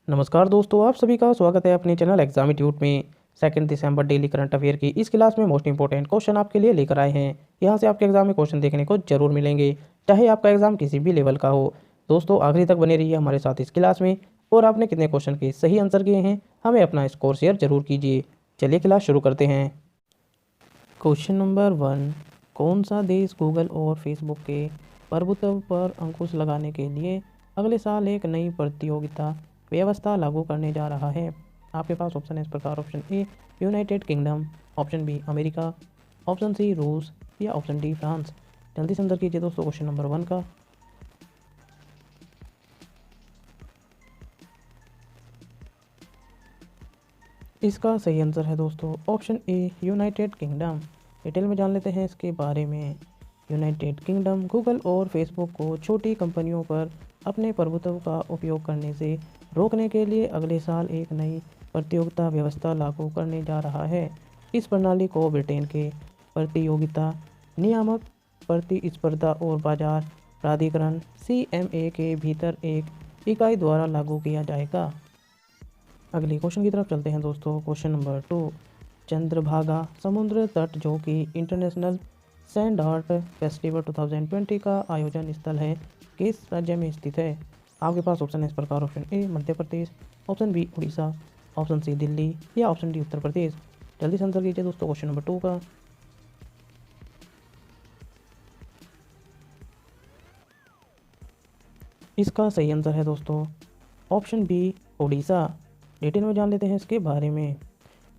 नमस्कार दोस्तों, आप सभी का स्वागत है अपने चैनल एग्जामिट्यूट में। 2 दिसंबर डेली करंट अफेयर की इस क्लास में मोस्ट इंपॉर्टेंट क्वेश्चन आपके लिए लेकर आए हैं। यहां से आपके एग्जाम में क्वेश्चन देखने को जरूर मिलेंगे, चाहे आपका एग्जाम किसी भी लेवल का हो। दोस्तों, आखिरी तक बने रहिए हमारे साथ इस क्लास में। और आपने कितने क्वेश्चन के सही आंसर किए हैं, हमें अपना स्कोर शेयर जरूर कीजिए। चलिए क्लास शुरू करते हैं। क्वेश्चन नंबर 1, कौन सा देश गूगल और फेसबुक के प्रभुत्व पर अंकुश लगाने के लिए अगले साल एक नई प्रतियोगिता व्यवस्था लागू करने जा रहा है? आपके पास ऑप्शन है इस प्रकार। Option A United Kingdom, option B America, option C रूस या ऑप्शन डी फ्रांस। जल्दी से आंसर कीजिए दोस्तों क्वेश्चन नंबर 1 का। इसका सही आंसर है दोस्तों option A United kingdom. Detail में जान लेते हैं इसके बारे में। यूनाइटेड किंगडम गूगल और फेसबुक को छोटी कंपनियों पर अपने प्रभुत्व का उपयोग करने से रोकने के लिए अगले साल एक नई प्रतियोगिता व्यवस्था लागू करने जा रहा है। इस प्रणाली को ब्रिटेन के प्रतियोगिता नियामक, प्रतिस्पर्धा और बाजार प्राधिकरण CMA के भीतर एक इकाई द्वारा लागू किया जाएगा। अगली क्वेश्चन की तरफ चलते हैं दोस्तों। क्वेश्चन नंबर 2, चंद्रभागा समुद्र तट जो कि इंटरनेशनल सैंड आर्ट फेस्टिवल 2020 का आयोजन स्थल है, किस राज्य में स्थित है? आपके पास ऑप्शन है इस प्रकार। Option A Madhya Pradesh, option B Orissa, option C Delhi या ऑप्शन डी उत्तर प्रदेश। जल्दी से आंसर कीजिए दोस्तों क्वेश्चन नंबर 2 का। इसका सही आंसर है दोस्तों ऑप्शन बी उड़ीसा। डिटेल में जान लेते हैं इसके बारे में।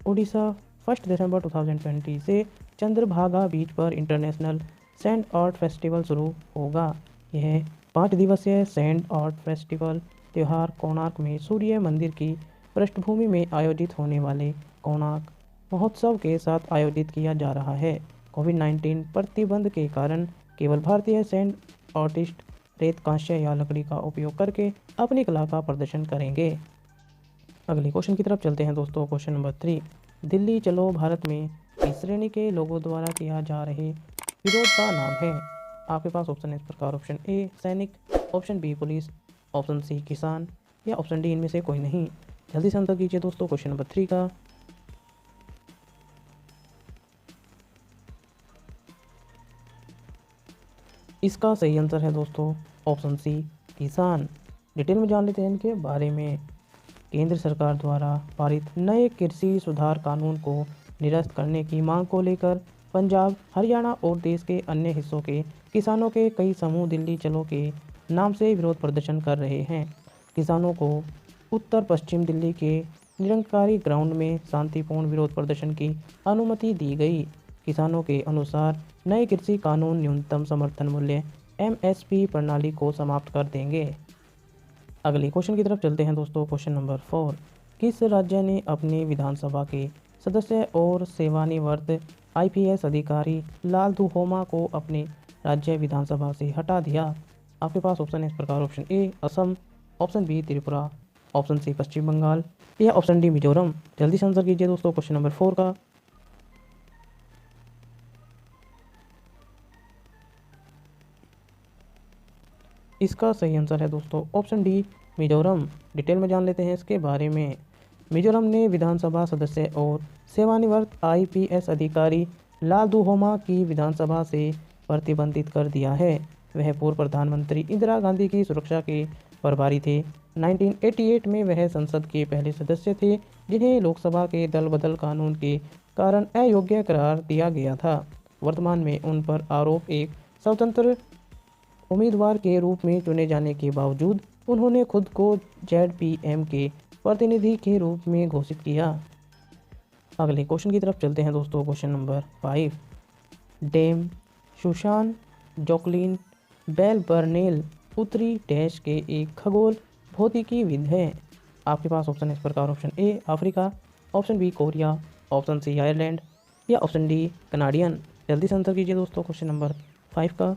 उड़ीसा 1 दिसंबर 2020 से चंद्रभागा बीच पर इंटरनेशनल सैंड आर्ट फेस्टिवल शुरू होगा। यह 5 दिवसीय सैंड आर्ट फेस्टिवल त्यौहार कोणार्क में सूर्य मंदिर की पृष्ठभूमि में आयोजित होने वाले कोणार्क महोत्सव के साथ आयोजित किया जा रहा है। कोविड-19 प्रतिबंध के कारण केवल भारतीय सैंड आर्टिस्ट रेत, कांस्य या लकड़ी का उपयोग करके अपनी कला का प्रदर्शन करेंगे। अगले क्वेश्चन की तरफ चलते हैं दोस्तों। क्वेश्चन नंबर 3, दिल्ली चलो भारत में इस श्रेणी के लोगों द्वारा किया जा रहे विरोध का नाम है? आपके पास ऑप्शन है इस प्रकार। ऑप्शन ए सैनिक, option B police, option C किसान या ऑप्शन डी इनमें से कोई नहीं। जल्दी से आंसर कीजिए दोस्तों क्वेश्चन नंबर 3 का। इसका सही आंसर है दोस्तों ऑप्शन सी किसान। डिटेल में जान लेते हैं इनके बारे में। केंद्र सरकार द्वारा पारित नए कृषि सुधार कानून को निरस्त करने की मांग को लेकर पंजाब, हरियाणा और देश के अन्य हिस्सों के किसानों के कई समूह दिल्ली चलो के नाम से विरोध प्रदर्शन कर रहे हैं। किसानों को उत्तर पश्चिम दिल्ली के निरंकारी ग्राउंड में शांतिपूर्ण विरोध प्रदर्शन की अनुमति दी गई। किसानों के अनुसार नए कृषि कानून न्यूनतम समर्थन मूल्य MSP प्रणाली को समाप्त कर देंगे। अगले क्वेश्चन की तरफ चलते हैं दोस्तों। क्वेश्चन नंबर 4, किस राज्य ने अपने विधानसभा के सदस्य और सेवानिवृत्त IPS अधिकारी लाल दुहोमा को अपने राज्य विधानसभा से हटा दिया? आपके पास ऑप्शन है इस प्रकार। Option A Assam, option B Tripura, option C Paschim Bangal या ऑप्शन डी मिजोरम। जल्दी से आंसर कीजिए दोस्तों क्वेश्चन नंबर 4 का। इसका सही आंसर है दोस्तों ऑप्शन डी मिजोरम। डिटेल में जान लेते हैं इसके बारे में। मिजोरम ने विधानसभा सदस्य और सेवानिवृत्त IPS अधिकारी लाल दुहोमा की विधानसभा से प्रतिबंधित कर दिया है। वह पूर्व प्रधानमंत्री इंदिरा गांधी की सुरक्षा के प्रभारी थे। 1988 में वह संसद के पहले सदस्य थे जिन्हें लोकसभा के दल बदल कानून के कारण अयोग्य करार दिया गया था। वर्तमान में उन पर आरोप एक स्वतंत्र उम्मीदवार के रूप में चुने जाने के बावजूद उन्होंने खुद को ZPM के प्रतिनिधि के रूप में घोषित किया। अगले क्वेश्चन की तरफ चलते हैं दोस्तों। Question number 5, Dame Susan Jocelyn Bell Burnell उत्तरी डैश के एक खगोल भौतिकीविद है। आपके पास ऑप्शन है इस प्रकार। Option A Africa, option B Korea, option C Ireland या ऑप्शन डी कनाडियन। जल्दी से आंसर कीजिए दोस्तों क्वेश्चन नंबर 5 का।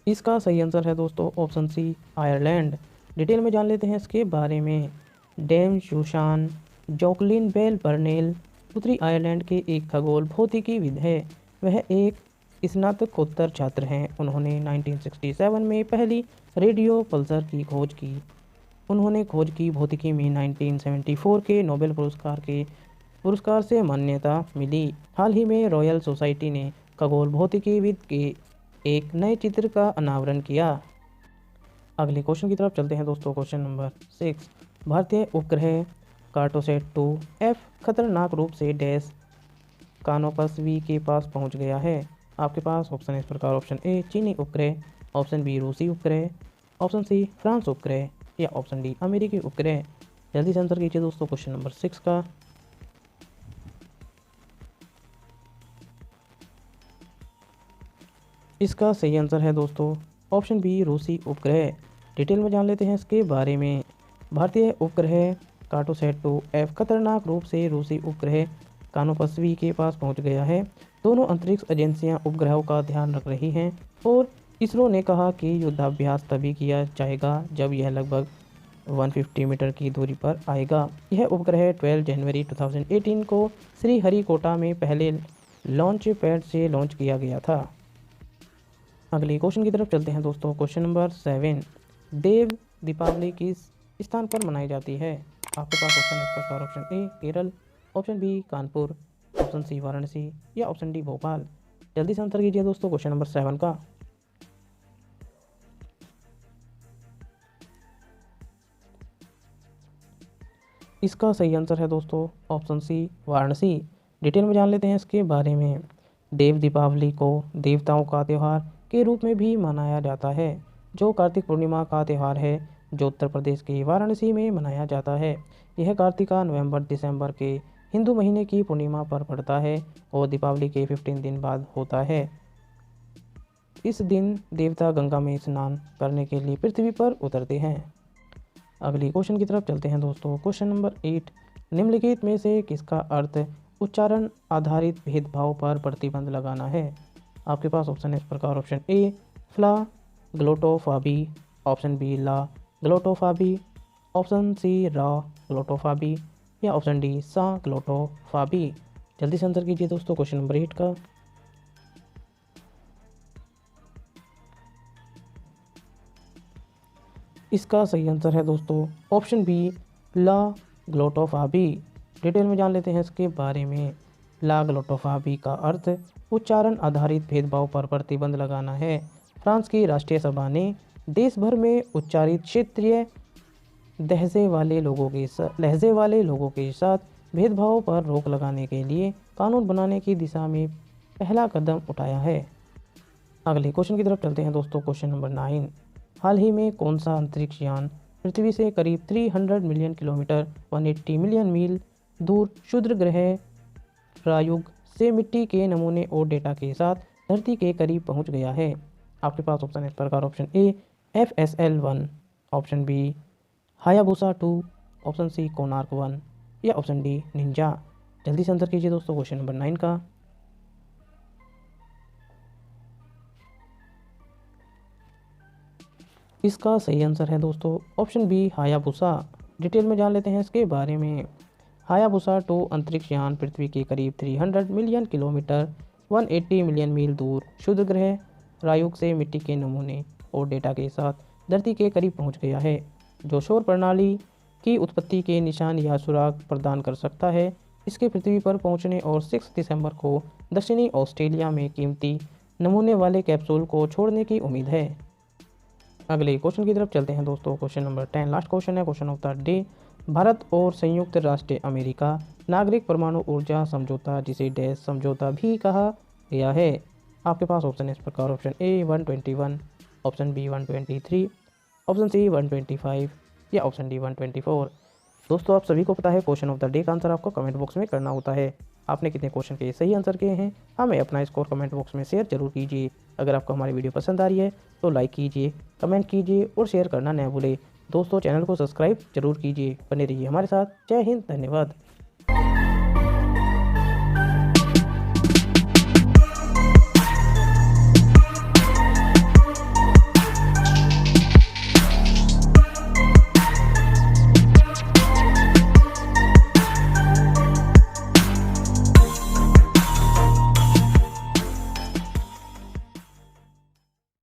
इसका सही आंसर है दोस्तों ऑप्शन सी आयरलैंड। डिटेल में जान लेते हैं इसके बारे में। Dame Susan Jocelyn Bell Burnell उत्तरी आयरलैंड के एक खगोल भौतिकीविद है। वह एक स्नातकोत्तर छात्र हैं। उन्होंने 1967 में पहली रेडियो पल्सर की खोज की। उन्होंने खोज की भौतिकी में 1974 के नोबेल पुरस्कार से मान्यता मिली। हाल ही में रॉयल सोसाइटी ने खगोल भौतिकीविद के एक नए चित्र का अनावरण किया। अगले क्वेश्चन की तरफ चलते हैं दोस्तों। क्वेश्चन नंबर 6, भारतीय उपग्रह कार्टोसैट 2F खतरनाक रूप से डैश कानोपस V के पास पहुंच गया है। आपके पास ऑप्शन है इस प्रकार। ऑप्शन ए चीनी उपग्रह, ऑप्शन बी रूसी उपग्रह, ऑप्शन सी फ्रांस उपग्रह या ऑप्शन डी अमेरिकी उपग्रह। जल्दी से आंसर कीजिए दोस्तों क्वेश्चन नंबर 6 का। इसका सही आंसर है दोस्तों ऑप्शन बी रूसी उपग्रह। डिटेल में जान लेते हैं इसके बारे में। भारतीय उपग्रह कार्टोसैट 2F खतरनाक रूप से रूसी उपग्रह कानोपस V के पास पहुंच गया है। दोनों अंतरिक्ष एजेंसियां उपग्रहों का ध्यान रख रही हैं और इसरो ने कहा कि युद्धाभ्यास तभी किया जाएगा जब यह लगभग 150 मीटर की दूरी पर आएगा। यह उपग्रह 12 जनवरी 2018 को श्रीहरिकोटा में पहले लॉन्च पैड से लॉन्च किया गया था। अगले क्वेश्चन की तरफ चलते हैं दोस्तों। क्वेश्चन नंबर 7, देव दीपावली किस स्थान पर मनाई जाती है? आपके पास ऑप्शन है इस प्रकार। Option A Kerala, option B Kanpur, option C Varanasi या ऑप्शन डी भोपाल। जल्दी से आंसर कीजिए दोस्तों क्वेश्चन नंबर 7 का। इसका सही आंसर है दोस्तों ऑप्शन सी वाराणसी। डिटेल में जान लेते हैं इसके बारे में। देव दीपावली को देवताओं का त्यौहार के रूप में भी मनाया जाता है, जो कार्तिक पूर्णिमा का त्यौहार है जो उत्तर प्रदेश के वाराणसी में मनाया जाता है। यह कार्तिका नवंबर दिसंबर के हिंदू महीने की पूर्णिमा पर पड़ता है और दीपावली के 15 दिन बाद होता है। इस दिन देवता गंगा में स्नान करने के लिए पृथ्वी पर उतरते हैं। अगली क्वेश्चन की तरफ चलते हैं दोस्तों। क्वेश्चन नंबर 8, निम्नलिखित में से किसका अर्थ उच्चारण आधारित भेदभाव पर प्रतिबंध लगाना है? आपके पास ऑप्शन है इस प्रकार। ऑप्शन ए फ्ला ग्लोटोफाबी, ऑप्शन बी ला ग्लोटोफाबी, ऑप्शन सी रा ग्लोटोफाबी या ऑप्शन डी सा ग्लोटोफाबी। जल्दी से आंसर कीजिए दोस्तों क्वेश्चन नंबर 8 का। इसका सही आंसर है दोस्तों ऑप्शन बी ला ग्लोटोफाबी। डिटेल में जान लेते हैं इसके बारे में। ला ग्लोटोफाबी का अर्थ उच्चारण आधारित भेदभाव पर प्रतिबंध लगाना है। फ्रांस की राष्ट्रीय सभा ने देश भर में उच्चारित क्षेत्रीय लहजे वाले लोगों के साथ भेदभाव पर रोक लगाने के लिए कानून बनाने की दिशा में पहला कदम उठाया है। अगले क्वेश्चन की तरफ चलते हैं दोस्तों। क्वेश्चन नंबर 9, हाल ही में कौन सा अंतरिक्ष यान पृथ्वी से करीब 300 मिलियन किलोमीटर 180 मिलियन मील दूर क्षुद्र ग्रह रायुग से मिट्टी के नमूने और डेटा के साथ धरती के करीब पहुंच गया है? आपके पास ऑप्शन है इस प्रकार। Option A FSL-1, option B Hayabusa 2, option C Konark 1 या ऑप्शन डी निंजा। जल्दी से आंसर कीजिए दोस्तों क्वेश्चन नंबर 9 का। इसका सही आंसर है दोस्तों ऑप्शन बी हायाबुसा। डिटेल में जान लेते हैं इसके बारे में। हायाबुसा 2 अंतरिक्ष यान पृथ्वी के करीब 300 मिलियन किलोमीटर 180 मिलियन मील दूर क्षुद्र ग्रह रायुग से मिट्टी के नमूने और डेटा के साथ धरती के करीब पहुंच गया है, जो सौर प्रणाली की उत्पत्ति के निशान या सुराग प्रदान कर सकता है। इसके पृथ्वी पर पहुंचने और 6 दिसंबर को दक्षिणी ऑस्ट्रेलिया में कीमती नमूने वाले कैप्सूल को छोड़ने की उम्मीद है। अगले क्वेश्चन की तरफ चलते हैं दोस्तों। क्वेश्चन नंबर 10 लास्ट क्वेश्चन है, question of the day. Bharat और संयुक्त राष्ट्र अमेरिका नागरिक परमाणु ऊर्जा समझौता, जिसे डैश समझौता भी कहा गया है। आपके पास ऑप्शन है इस प्रकार। Option A 121, option B 123, option C 125 या ऑप्शन डी 124। दोस्तों आप सभी को पता है क्वेश्चन ऑफ द डे का आंसर आपको कमेंट बॉक्स में करना होता है। आपने कितने क्वेश्चन के सही आंसर किए हैं हमें अपना स्कोर कमेंट बॉक्स में शेयर जरूर कीजिए। अगर आपको हमारी वीडियो पसंद आ रही है तो लाइक कीजिए, कमेंट कीजिए और शेयर करना न भूलें। दोस्तों चैनल को सब्सक्राइब जरूर कीजिए। बने रहिए हमारे साथ। जय हिंद, धन्यवाद।